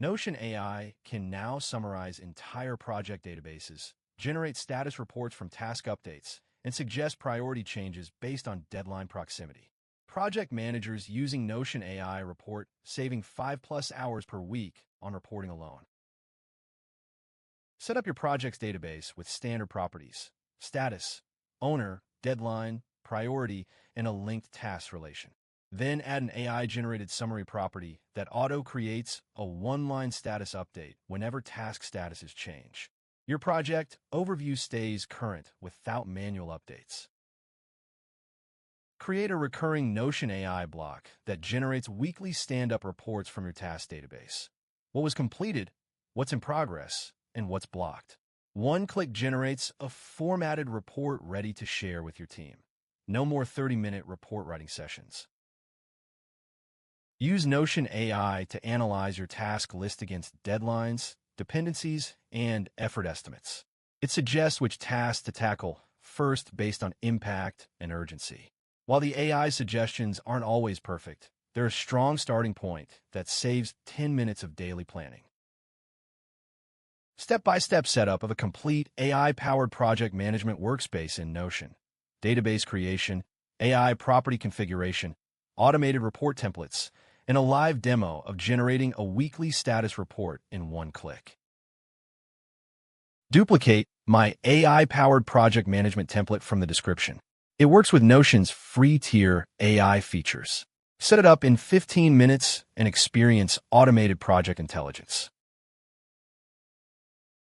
Notion AI can now summarize entire project databases, generate status reports from task updates, and suggest priority changes based on deadline proximity. Project managers using Notion AI report saving 5+ hours per week on reporting alone. Set up your project's database with standard properties, status, owner, deadline, priority, and a linked task relation. Then add an AI-generated summary property that auto-creates a one-line status update whenever task statuses change. Your project overview stays current without manual updates. Create a recurring Notion AI block that generates weekly stand-up reports from your task database. What was completed, what's in progress, and what's blocked. One-click generates a formatted report ready to share with your team. No more 30-minute report writing sessions. Use Notion AI to analyze your task list against deadlines, dependencies, and effort estimates. It suggests which tasks to tackle first based on impact and urgency. While the AI suggestions aren't always perfect, they're a strong starting point that saves 10 minutes of daily planning. Step-by-step setup of a complete AI-powered project management workspace in Notion. Database creation, AI property configuration, automated report templates, and a live demo of generating a weekly status report in one click. Duplicate my AI-powered project management template from the description. It works with Notion's free tier AI features. Set it up in 15 minutes and experience automated project intelligence.